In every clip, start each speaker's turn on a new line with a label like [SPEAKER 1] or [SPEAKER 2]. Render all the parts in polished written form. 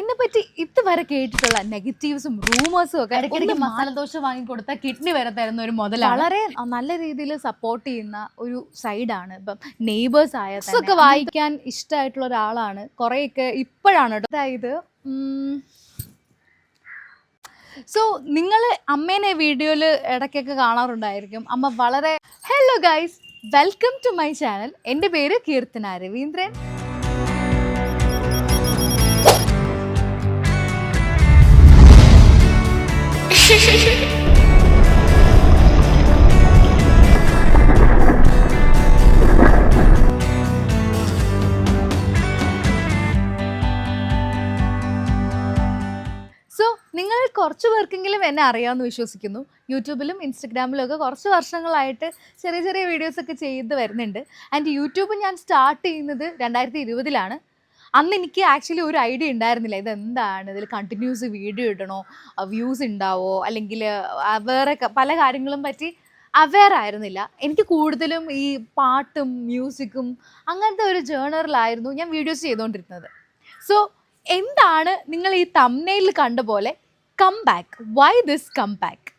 [SPEAKER 1] എന്നെ പറ്റി ഇതുവരെ കേട്ടിട്ടുള്ള നെഗറ്റീവ്സും റൂമേഴ്സും ഒക്കെ
[SPEAKER 2] ഇടയ്ക്കിടയ്ക്ക് മസാലദോശ വാങ്ങിക്കൊടുത്ത കിഡ്നി വരെ തരുന്ന ഒരു മുതലാണ്.
[SPEAKER 1] വളരെ നല്ല രീതിയിൽ സപ്പോർട്ട് ചെയ്യുന്ന ഒരു സൈഡാണ്. ഇപ്പം നെയ്ബേഴ്സ് ഒക്കെ വായിക്കാൻ ഇഷ്ടമായിട്ടുള്ള ഒരാളാണ്. കുറേയൊക്കെ ഇപ്പോഴാണ് കേട്ടോ. അതായത് സോ നിങ്ങൾ അമ്മേനെ വീഡിയോയിൽ ഇടയ്ക്കൊക്കെ കാണാറുണ്ടായിരിക്കും. അമ്മ വളരെ hello guys, welcome to my channel. എൻ്റെ പേര് കീർത്തന രവീന്ദ്രൻ. സോ നിങ്ങൾ കുറച്ച് പേർക്കെങ്കിലും എന്നെ അറിയാമെന്ന് വിശ്വസിക്കുന്നു. യൂട്യൂബിലും ഇൻസ്റ്റഗ്രാമിലും ഒക്കെ കുറച്ച് വർഷങ്ങളായിട്ട് ചെറിയ ചെറിയ വീഡിയോസൊക്കെ ചെയ്ത് വരുന്നുണ്ട്. ആൻഡ് യൂട്യൂബ് ഞാൻ സ്റ്റാർട്ട് ചെയ്യുന്നത് 2020 അന്ന് എനിക്ക് ആക്ച്വലി ഒരു ഐഡിയ ഉണ്ടായിരുന്നില്ല ഇതെന്താണ്, ഇതിൽ കണ്ടിന്യൂസ് വീഡിയോ ഇടണോ, വ്യൂസ് ഉണ്ടാവോ, അല്ലെങ്കിൽ വേറെ പല കാര്യങ്ങളും പറ്റി അവെയർ ആയിരുന്നില്ല. എനിക്ക് കൂടുതലും ഈ പാട്ടും മ്യൂസിക്കും അങ്ങനത്തെ ഒരു ജേണറിലായിരുന്നു ഞാൻ വീഡിയോസ് ചെയ്തുകൊണ്ടിരുന്നത്. സോ എന്താണ് നിങ്ങൾ ഈ തംബ്നെയിലിൽ കണ്ട പോലെ come back, why this come back,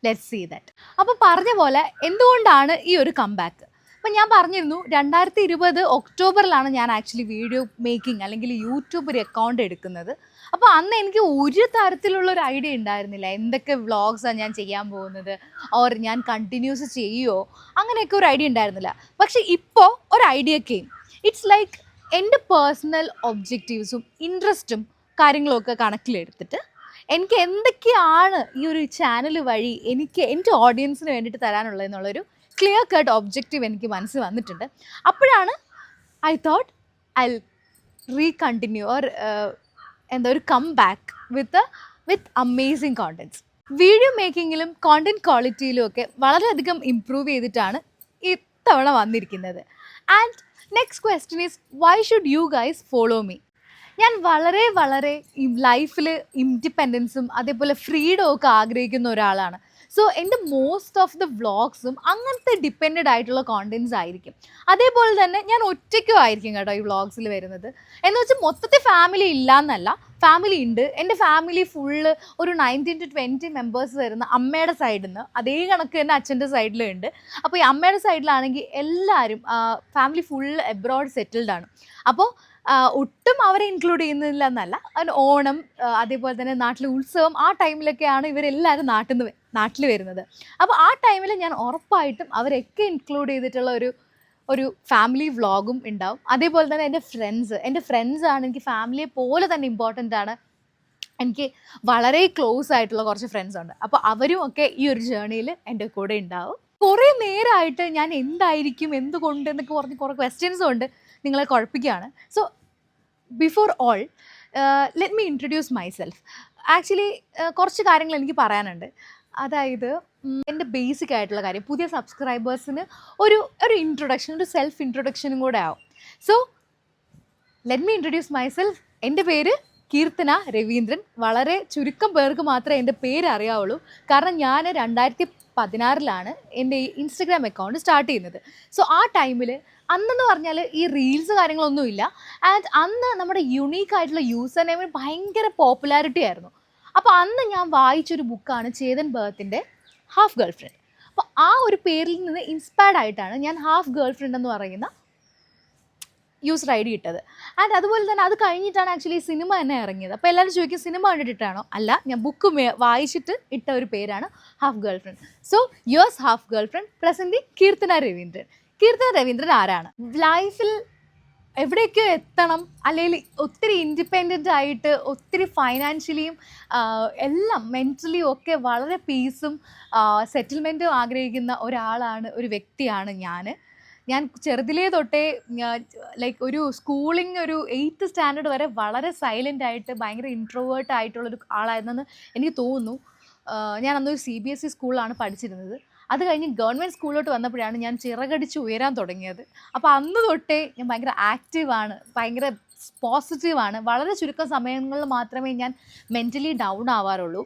[SPEAKER 1] let's see that. അപ്പോൾ പറഞ്ഞ പോലെ എന്തുകൊണ്ടാണ് ഈ ഒരു കം ബാക്ക്? അപ്പം ഞാൻ പറഞ്ഞിരുന്നു 2020 ഒക്ടോബറിലാണ് ഞാൻ ആക്ച്വലി വീഡിയോ മേക്കിംഗ് അല്ലെങ്കിൽ യൂട്യൂബ് ഒരു അക്കൗണ്ട് എടുക്കുന്നത്. അപ്പോൾ അന്ന് എനിക്ക് ഒരു തരത്തിലുള്ള ഒരു ഐഡിയ ഉണ്ടായിരുന്നില്ല എന്തൊക്കെ വ്ളോഗ്സാണ് ഞാൻ ചെയ്യാൻ പോകുന്നത്, ഓർ ഞാൻ കണ്ടിന്യൂസ് ചെയ്യുമോ, അങ്ങനെയൊക്കെ ഒരു ഐഡിയ ഉണ്ടായിരുന്നില്ല. പക്ഷേ ഇപ്പോൾ ഒരു ഐഡിയ കെയിം. ഇറ്റ്സ് ലൈക്ക് എൻ്റെ പേഴ്സണൽ ഒബ്ജക്റ്റീവ്സും ഇൻട്രസ്റ്റും കാര്യങ്ങളൊക്കെ കണക്കിലെടുത്തിട്ട് എനിക്ക് എന്തൊക്കെയാണ് ഈ ഒരു ചാനൽ വഴി എനിക്ക് എൻ്റെ ഓഡിയൻസിന് വേണ്ടിയിട്ട് തരാനുള്ളതെന്നുള്ളൊരു ക്ലിയർ കട്ട് ഒബ്ജക്റ്റീവ് എനിക്ക് മനസ്സിൽ വന്നിട്ടുണ്ട്. അപ്പോഴാണ് I thought I recontinue or ഒരു come back with amazing contents. Video മേക്കിങ്ങിലും കോണ്ടൻറ്റ് ക്വാളിറ്റിയിലും ഒക്കെ വളരെയധികം ഇമ്പ്രൂവ് ചെയ്തിട്ടാണ് ഇത്തവണ വന്നിരിക്കുന്നത്. And next question is why should you guys follow me? ഞാൻ വളരെ ലൈഫിൽ ഇൻഡിപെൻഡൻസും അതേപോലെ ഫ്രീഡവും ഒക്കെ ആഗ്രഹിക്കുന്ന ഒരാളാണ്. സോ എൻ്റെ മോസ്റ്റ് ഓഫ് ദ വ്ളോഗ്സും അങ്ങനത്തെ ഡിപ്പെൻഡഡ് ആയിട്ടുള്ള കോണ്ടൻറ്റ്സ് ആയിരിക്കും. അതേപോലെ തന്നെ ഞാൻ ഒറ്റയ്ക്കും ആയിരിക്കും കേട്ടോ ഈ വ്ളോഗ്സിൽ വരുന്നത്. എന്ന് വെച്ചാൽ മൊത്തത്തിൽ ഫാമിലി ഇല്ല എന്നല്ല, ഫാമിലി ഉണ്ട്. എൻ്റെ ഫാമിലി ഫുള്ള് ഒരു 19 to 20 മെമ്പേഴ്സ് വരുന്ന അമ്മയുടെ സൈഡിൽ നിന്ന്, അതേ കണക്ക് തന്നെ അച്ഛൻ്റെ സൈഡിലും ഉണ്ട്. അപ്പോൾ ഈ അമ്മയുടെ സൈഡിലാണെങ്കിൽ എല്ലാവരും ഫാമിലി ഫുള്ള് എബ്രോഡ് സെറ്റിൽഡ് ആണ്. അപ്പോൾ ഒട്ടും അവരെ ഇൻക്ലൂഡ് ചെയ്യുന്നില്ല എന്നല്ല, ഓണം അതേപോലെ തന്നെ നാട്ടിലെ ഉത്സവം ആ ടൈമിലൊക്കെയാണ് ഇവരെല്ലാവരും നാട്ടിൽ വരുന്നത്. അപ്പോൾ ആ ടൈമിൽ ഞാൻ ഉറപ്പായിട്ടും അവരൊക്കെ ഇൻക്ലൂഡ് ചെയ്തിട്ടുള്ള ഒരു ഫാമിലി വ്ളോഗും ഉണ്ടാവും. അതേപോലെ തന്നെ എൻ്റെ ഫ്രണ്ട്സാണ് എനിക്ക് ഫാമിലിയെ പോലെ തന്നെ ഇമ്പോർട്ടൻ്റ് ആണ്. എനിക്ക് വളരെ ക്ലോസ് ആയിട്ടുള്ള കുറച്ച് ഫ്രണ്ട്സ് ഉണ്ട്. അപ്പോൾ അവരും ഒക്കെ ഈ ഒരു ജേർണിയിൽ എൻ്റെ കൂടെ ഉണ്ടാവും. കുറേ നേരമായിട്ട് ഞാൻ എന്തായിരിക്കും എന്തുകൊണ്ട് എന്നൊക്കെ പറഞ്ഞ് കുറേ ക്വസ്റ്റ്യൻസും ഉണ്ട്, നിങ്ങളെ കുഴപ്പിക്കുകയാണ്. So before all let me introduce myself. Actually കുറച്ച് കാര്യങ്ങൾ എനിക്ക് പറയാനുണ്ട്. അതായത് എൻ്റെ ബേസിക് ആയിട്ടുള്ള കാര്യം, പുതിയ സബ്സ്ക്രൈബേഴ്സിന് ഒരു ഇൻട്രൊഡക്ഷൻ, ഒരു സെൽഫ് ഇൻട്രൊഡക്ഷനും കൂടെ ആവും. So let me introduce myself. എൻ്റെ പേര് കീർത്തന രവീന്ദ്രൻ. വളരെ ചുരുക്കം പേർക്ക് മാത്രമേ എൻ്റെ പേര് അറിയാവുള്ളൂ. കാരണം ഞാൻ 2016 എൻ്റെ ഇൻസ്റ്റഗ്രാം അക്കൗണ്ട് സ്റ്റാർട്ട് ചെയ്യുന്നത്. സോ ആ ടൈമിൽ അന്നെന്ന് പറഞ്ഞാൽ ഈ റീൽസ് കാര്യങ്ങളൊന്നുമില്ല. ആൻഡ് അന്ന് നമ്മുടെ യുണീക്ക് ആയിട്ടുള്ള യൂസർ നെയിമിന് ഭയങ്കര പോപ്പുലാരിറ്റി ആയിരുന്നു. അപ്പോൾ അന്ന് ഞാൻ വായിച്ചൊരു ബുക്കാണ് ചേതൻ ഭഗത്തിൻ്റെ ഹാഫ് ഗേൾ ഫ്രണ്ട്. അപ്പോൾ ആ ഒരു പേരിൽ നിന്ന് ഇൻസ്പയർഡ് ആയിട്ടാണ് ഞാൻ ഹാഫ് ഗേൾ ഫ്രണ്ട് എന്ന് പറയുന്ന യൂസർ ഐ ഡി ഇട്ടത്. ആൻഡ് അതുപോലെ തന്നെ അത് കഴിഞ്ഞിട്ടാണ് ആക്ച്വലി സിനിമ തന്നെ ഇറങ്ങിയത്. അപ്പോൾ എല്ലാവരും ചോദിക്കും സിനിമ കണ്ടിട്ടാണോ? അല്ല, ഞാൻ ബുക്ക് വായിച്ചിട്ട് ഇട്ട ഒരു പേരാണ് half girl friend. So yours half girl friend present Keerthana Raveendran. Keerthana Raveendran ആരാണ്? ലൈഫിൽ എവിടേക്കോ എത്തണം, അല്ലെങ്കിൽ ഒത്തിരി ഇൻഡിപെൻഡൻ്റ് ആയിട്ട് ഒത്തിരി ഫൈനാൻഷ്യലിയും എല്ലാം മെൻ്റലിയും ഒക്കെ വളരെ പീസും സെറ്റിൽമെൻറ്റും ആഗ്രഹിക്കുന്ന ഒരു വ്യക്തിയാണ് ഞാൻ ചെറുതിലേ തൊട്ടേ ലൈക്ക് ഒരു സ്കൂളിംഗ് ഒരു 8th സ്റ്റാൻഡേർഡ് വരെ വളരെ സൈലൻ്റ് ആയിട്ട് ഭയങ്കര ഇൻട്രോവേർട്ട് ആയിട്ടുള്ളൊരു ആളായിരുന്നെന്ന് എനിക്ക് തോന്നുന്നു. ഞാൻ അന്നൊരു CBSE സ്കൂളിലാണ് പഠിച്ചിരുന്നത്. അത് കഴിഞ്ഞ് ഗവൺമെൻറ് സ്കൂളിലോട്ട് വന്നപ്പോഴാണ് ഞാൻ ചിറകടിച്ച് ഉയരാൻ തുടങ്ങിയത്. അപ്പോൾ അന്ന് തൊട്ടേ ഞാൻ ഭയങ്കര ആക്റ്റീവാണ്, ഭയങ്കര പോസിറ്റീവാണ്. വളരെ ചുരുക്കം സമയങ്ങളിൽ മാത്രമേ ഞാൻ മെൻ്റലി ഡൗൺ ആവാറുള്ളൂ.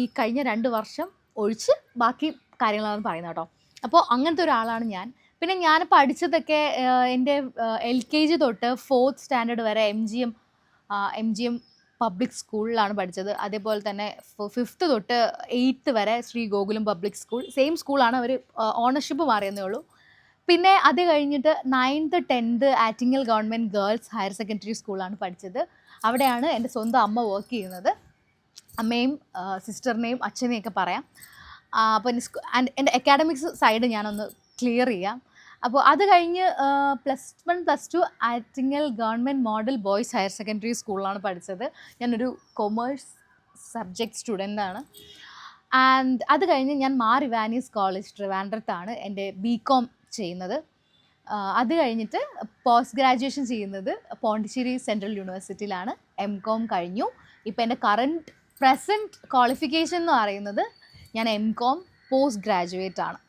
[SPEAKER 1] ഈ കഴിഞ്ഞ 2 വർഷം ഒഴിച്ച് ബാക്കി കാര്യങ്ങളാണ് പറയുന്നത് കേട്ടോ. അപ്പോൾ അങ്ങനത്തെ ഒരാളാണ് ഞാൻ. പിന്നെ ഞാൻ പഠിച്ചതൊക്കെ എൻ്റെ LKG തൊട്ട് 4th സ്റ്റാൻഡേർഡ് വരെ MGM MGM പബ്ലിക് സ്കൂളിലാണ് പഠിച്ചത്. അതേപോലെ തന്നെ 5th തൊട്ട് 8th വരെ Shri Gokulam public school, same സ്കൂളാണ്, അവർ ഓണർഷിപ്പ് മാറിയെന്നേ ഉള്ളൂ. പിന്നെ അത് കഴിഞ്ഞിട്ട് 9th 10th Attingal government girls higher secondary സ്കൂളാണ് പഠിച്ചത്. അവിടെയാണ് എൻ്റെ സ്വന്തം അമ്മ വർക്ക് ചെയ്യുന്നത്. അമ്മയും സിസ്റ്ററിനെയും അച്ഛനെയും ഒക്കെ പറയാം. അപ്പോൾ എൻ്റെ അക്കാഡമിക്സ് സൈഡ് ഞാനൊന്ന് ക്ലിയർ ചെയ്യാം. അപ്പോൾ അത് കഴിഞ്ഞ് +1 +2 Attingal government model boys higher secondary സ്കൂളിലാണ് പഠിച്ചത്. ഞാനൊരു കൊമേഴ്സ് സബ്ജക്റ്റ് സ്റ്റുഡൻ്റാണ്. ആൻഡ് അത് കഴിഞ്ഞ് ഞാൻ മാർ ഇവാനീസ് കോളേജ് ട്രിവാൻഡ്രത്താണ് എൻ്റെ BCom ചെയ്യുന്നത്. അത് കഴിഞ്ഞിട്ട് പോസ്റ്റ് ഗ്രാജുവേഷൻ ചെയ്യുന്നത് പോണ്ടിച്ചേരി സെൻട്രൽ യൂണിവേഴ്സിറ്റിയിലാണ്. MCom കഴിഞ്ഞു. ഇപ്പോൾ എൻ്റെ പ്രസൻറ്റ് ക്വാളിഫിക്കേഷൻ എന്ന് പറയുന്നത് ഞാൻ MCom പോസ്റ്റ് ഗ്രാജുവേറ്റ് ആണ്.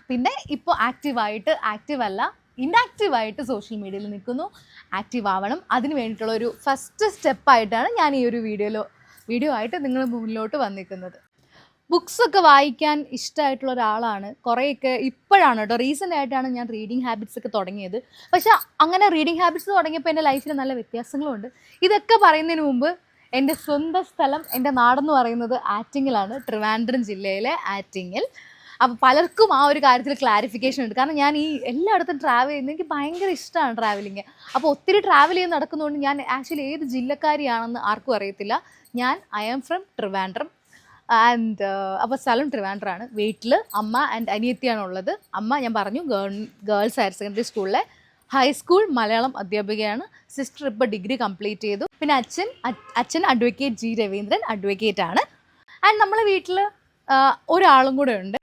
[SPEAKER 1] പിന്നെ ഇപ്പോൾ ആക്റ്റീവല്ല ഇൻആക്റ്റീവായിട്ട് സോഷ്യൽ മീഡിയയിൽ നിൽക്കുന്നു. ആക്റ്റീവ് ആവണം, അതിന് വേണ്ടിയിട്ടുള്ള ഒരു ഫസ്റ്റ് സ്റ്റെപ്പായിട്ടാണ് ഞാൻ ഈ ഒരു വീഡിയോ ആയിട്ട് നിങ്ങൾ മുന്നിലോട്ട് വന്നിരിക്കുന്നത്. ബുക്സൊക്കെ വായിക്കാൻ ഇഷ്ടമായിട്ടുള്ള ഒരാളാണ്. കുറേയൊക്കെ ഇപ്പോഴാണ് കേട്ടോ, റീസെൻ്റ് ആയിട്ടാണ് ഞാൻ റീഡിങ് ഹാബിറ്റ്സ് ഒക്കെ തുടങ്ങിയത്. പക്ഷേ അങ്ങനെ റീഡിങ് ഹാബിറ്റ്സ് തുടങ്ങിയപ്പോൾ എൻ്റെ ലൈഫിൽ നല്ല വ്യത്യാസങ്ങളുണ്ട്. ഇതൊക്കെ പറയുന്നതിന് മുമ്പ് എൻ്റെ സ്വന്തം സ്ഥലം, എൻ്റെ നാടെന്ന് പറയുന്നത് ആറ്റിങ്ങലാണ്, ട്രിവാൻഡ്രം ജില്ലയിലെ ആറ്റിങ്ങൽ. അപ്പോൾ പലർക്കും ആ ഒരു കാര്യത്തിൽ ക്ലാരിഫിക്കേഷൻ ഉണ്ട്. കാരണം ഞാൻ ഈ എല്ലായിടത്തും ട്രാവൽ ചെയ്യുന്നത് എനിക്ക് ഭയങ്കര ഇഷ്ടമാണ് ട്രാവലിങ്. അപ്പോൾ ഒത്തിരി ട്രാവൽ ചെയ്ത് നടക്കുന്നതുകൊണ്ട് ഞാൻ ആക്ച്വലി ഏത് ജില്ലക്കാരിയാണെന്ന് ആർക്കും അറിയത്തില്ല. I am from Trivandrum. And അപ്പോൾ സ്ഥലം ട്രിവാൻഡ്രമാണ്. വീട്ടിൽ അമ്മ ആൻഡ് അനിയത്തിയാണ് ഉള്ളത്. അമ്മ ഞാൻ പറഞ്ഞു ഗേൾസ് ഹയർ സെക്കൻഡറി സ്കൂളിലെ ഹൈസ്കൂൾ മലയാളം അധ്യാപികയാണ്. സിസ്റ്റർ ഇപ്പോൾ ഡിഗ്രി കംപ്ലീറ്റ് ചെയ്തു. പിന്നെ അച്ഛൻ അഡ്വക്കേറ്റ് G രവീന്ദ്രൻ, അഡ്വക്കേറ്റ് ആണ്. ആൻഡ് നമ്മളെ വീട്ടിൽ ഒരാളും കൂടെ ഉണ്ട്.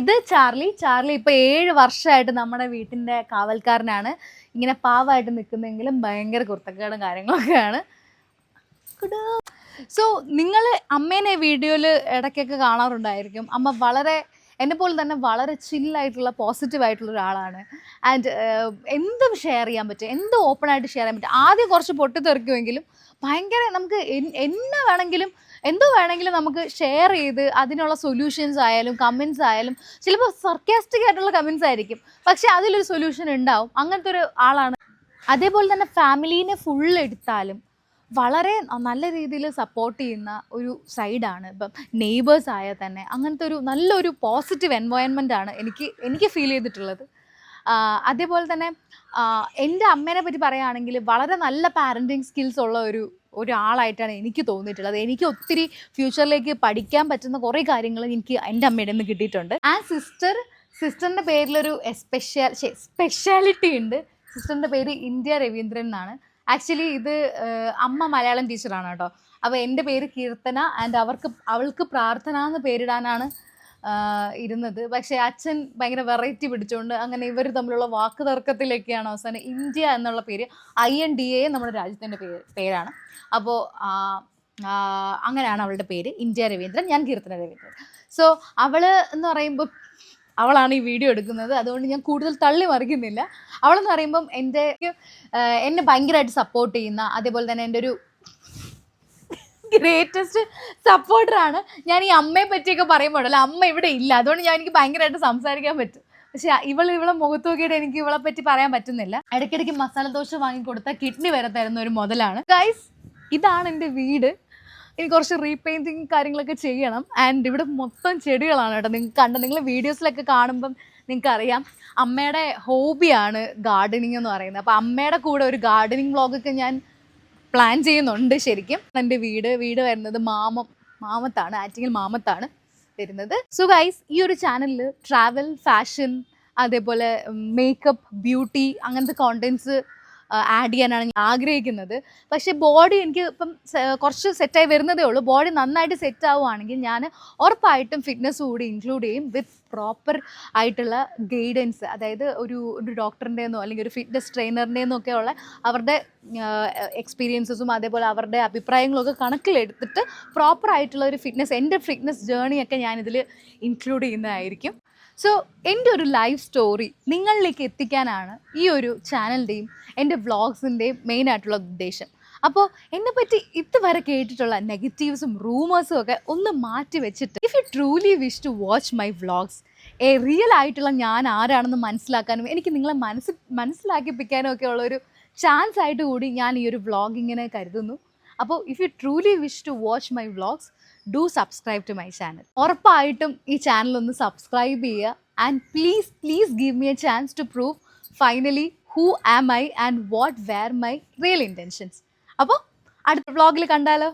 [SPEAKER 1] ഇത് ചാർലി ഇപ്പോൾ 7 വർഷമായിട്ട് നമ്മുടെ വീട്ടിൻ്റെ കാവൽക്കാരനാണ്. ഇങ്ങനെ പാവമായിട്ട് നിൽക്കുന്നെങ്കിലും ഭയങ്കര കുർത്തക്കേടും കാര്യങ്ങളൊക്കെയാണ്. സോ നിങ്ങൾ അമ്മേനെ വീഡിയോയിൽ ഇടയ്ക്കൊക്കെ കാണാറുണ്ടായിരിക്കും. അമ്മ വളരെ എന്നെപ്പോലെ തന്നെ വളരെ ചില്ലായിട്ടുള്ള പോസിറ്റീവായിട്ടുള്ള ഒരാളാണ്. ആൻഡ് എന്തും ഷെയർ ചെയ്യാൻ പറ്റും, എന്തും ഓപ്പണായിട്ട് ഷെയർ ചെയ്യാൻ പറ്റും. ആദ്യം കുറച്ച് പൊട്ടിത്തെറിക്കുമെങ്കിലും ഭയങ്കര നമുക്ക് എന്തോ വേണമെങ്കിലും നമുക്ക് ഷെയർ ചെയ്ത് അതിനുള്ള സൊല്യൂഷൻസ് ആയാലും കമൻസ് ആയാലും ചിലപ്പോൾ സർക്കാസ്റ്റിക് ആയിട്ടുള്ള കമൻസ് ആയിരിക്കും, പക്ഷെ അതിലൊരു സൊല്യൂഷൻ ഉണ്ടാവും. അങ്ങനത്തെ ഒരു ആളാണ്. അതേപോലെ തന്നെ ഫാമിലീനെ ഫുൾ എടുത്താലും വളരെ നല്ല രീതിയിൽ സപ്പോർട്ട് ചെയ്യുന്ന ഒരു സൈഡാണ്. ഇപ്പം നെയ്ബേഴ്സ് ആയാൽ തന്നെ അങ്ങനത്തെ ഒരു നല്ലൊരു പോസിറ്റീവ് എൻവയോൺമെൻ്റ് ആണ് എനിക്ക് ഫീൽ ചെയ്തിട്ടുള്ളത്. അതേപോലെ തന്നെ എൻ്റെ അമ്മേനെ പറ്റി പറയുകയാണെങ്കിൽ വളരെ നല്ല പാരൻറ്റിങ് സ്കിൽസ് ഉള്ള ഒരാളായിട്ടാണ് എനിക്ക് തോന്നിയിട്ടുള്ളത്. എനിക്ക് ഒത്തിരി ഫ്യൂച്ചറിലേക്ക് പഠിക്കാൻ പറ്റുന്ന കുറേ കാര്യങ്ങൾ എനിക്ക് എൻ്റെ അമ്മയുടെ നിന്ന് കിട്ടിയിട്ടുണ്ട്. ആ സിസ്റ്ററിൻ്റെ പേരിലൊരു സ്പെഷ്യാലിറ്റി ഉണ്ട്. സിസ്റ്ററിൻ്റെ പേര് ഇന്ത്യ രവീന്ദ്രൻ എന്നാണ്. ആക്ച്വലി ഇത് അമ്മ മലയാളം ടീച്ചറാണ് കേട്ടോ. അപ്പോൾ എൻ്റെ പേര് കീർത്തന ആൻഡ് അവൾക്ക് പ്രാർത്ഥന എന്ന് പേരിടാനാണ് ഇരുന്നത്. പക്ഷേ അച്ഛൻ ഭയങ്കര വെറൈറ്റി പിടിച്ചുകൊണ്ട് അങ്ങനെ ഇവർ തമ്മിലുള്ള വാക്ക് തർക്കത്തിലേക്കാണ് അവസാനം ഇന്ത്യ എന്നുള്ള പേര് INDA നമ്മുടെ രാജ്യത്തിൻ്റെ പേരാണ്. അപ്പോൾ അങ്ങനെയാണ് അവളുടെ പേര്, ഇന്ത്യ രവീന്ദ്രൻ. ഞാൻ കീർത്തന രവീന്ദ്രൻ. സോ അവൾ എന്ന് പറയുമ്പോൾ അവളാണ് ഈ വീഡിയോ എടുക്കുന്നത്, അതുകൊണ്ട് ഞാൻ കൂടുതൽ തള്ളി മറിക്കുന്നില്ല. അവളെന്ന് പറയുമ്പം എന്നെ ഭയങ്കരമായിട്ട് സപ്പോർട്ട് ചെയ്യുന്ന, അതേപോലെ തന്നെ എൻ്റെ ഒരു ഗ്രേറ്റസ്റ്റ് സപ്പോർട്ടറാണ്. ഞാൻ ഈ അമ്മയെ പറ്റിയൊക്കെ പറയുമ്പോഴല്ല, അമ്മ ഇവിടെ ഇല്ല, അതുകൊണ്ട് എനിക്ക് ഭയങ്കരമായിട്ട് സംസാരിക്കാൻ പറ്റും. പക്ഷെ ഇവളെ മുഖത്ത് നോക്കിയിട്ട് എനിക്ക് ഇവളെ പറ്റി പറയാൻ പറ്റുന്നില്ല. ഇടയ്ക്കിടയ്ക്ക് മസാല ദോശ വാങ്ങിക്കൊടുത്ത കിഡ്നി വരെ തരുന്ന ഒരു മുതലാണ്. ഗൈസ്, ഇതാണ് എൻ്റെ വീട്. എനിക്ക് കുറച്ച് റീപെയിൻറ്റിങ് കാര്യങ്ങളൊക്കെ ചെയ്യണം. ആൻഡ് ഇവിടെ മൊത്തം ചെടികളാണ് കേട്ടോ. നിങ്ങൾ വീഡിയോസിലൊക്കെ കാണുമ്പം നിങ്ങൾക്കറിയാം അമ്മയുടെ ഹോബിയാണ് ഗാർഡനിങ് എന്ന് പറയുന്നത്. അപ്പോൾ അമ്മയുടെ കൂടെ ഒരു ഗാർഡനിങ് വ്ളോഗൊക്കെ ഞാൻ പ്ലാൻ ചെയ്യുന്നുണ്ട്. ശരിക്കും എൻ്റെ വീട് വരുന്നത് മാമത്താണ്, ആറ്റിങ്ങൽ മാമത്താണ് വരുന്നത്. സോ ഗൈസ്, ഈ ഒരു ചാനലിൽ ട്രാവൽ, ഫാഷൻ, അതേപോലെ മേക്കപ്പ്, ബ്യൂട്ടി അങ്ങനത്തെ കോണ്ടൻറ്റ്സ് ആഡ് ചെയ്യാനാണ് ഞാൻ ആഗ്രഹിക്കുന്നത്. പക്ഷേ ബോഡി എനിക്ക് ഇപ്പം കുറച്ച് സെറ്റായി വരുന്നതേ ഉള്ളൂ. ബോഡി നന്നായിട്ട് സെറ്റ് ആവുകയാണെങ്കിൽ ഞാൻ ഉറപ്പായിട്ടും ഫിറ്റ്നസ് കൂടി ഇൻക്ലൂഡ് ചെയ്യും വിത്ത് പ്രോപ്പർ ആയിട്ടുള്ള ഗൈഡൻസ്. അതായത് ഒരു ഡോക്ടറിൻ്റെന്നോ അല്ലെങ്കിൽ ഒരു ഫിറ്റ്നസ് ട്രെയിനറിൻ്റെന്നോ ഒക്കെ ഉള്ള അവരുടെ എക്സ്പീരിയൻസസും അതേപോലെ അവരുടെ അഭിപ്രായങ്ങളൊക്കെ കണക്കിലെടുത്തിട്ട് പ്രോപ്പറായിട്ടുള്ള ഒരു എൻ്റെ ഫിറ്റ്നസ് ജേണിയൊക്കെ ഞാനിതിൽ ഇൻക്ലൂഡ് ചെയ്യുന്നതായിരിക്കും. സോ എൻ്റെ ഒരു ലൈഫ് സ്റ്റോറി നിങ്ങളിലേക്ക് എത്തിക്കാനാണ് ഈ ഒരു ചാനലിൻ്റെയും എൻ്റെ വ്ളോഗ്സിൻ്റെയും മെയിനായിട്ടുള്ള ഉദ്ദേശം. അപ്പോൾ എന്നെപ്പറ്റി ഇതുവരെ കേട്ടിട്ടുള്ള നെഗറ്റീവ്സും റൂമേഴ്സും ഒക്കെ ഒന്ന് മാറ്റി വെച്ചിട്ട്, if you truly wish to watch my vlogs, real ആയിട്ടുള്ള ഞാൻ ആരാണെന്ന് മനസ്സിലാക്കാനും എനിക്ക് നിങ്ങളെ മനസ്സിലാക്കിപ്പിക്കാനും ഒക്കെ ഉള്ളൊരു ചാൻസ് ആയിട്ട് കൂടി ഞാൻ ഈ ഒരു വ്ളോഗ് ഇങ്ങനെ കരുതുന്നു. അപ്പോൾ if you truly wish to watch my vlogs, do subscribe to my channel. ഉറപ്പായിട്ടും ഈ ചാനൽ ഒന്ന് സബ്സ്ക്രൈബ് ചെയ്യുക. And please give me a chance to prove finally who am I and what were my real intentions. അപ്പോൾ അടുത്ത വ്ളോഗിൽ കണ്ടാലോ.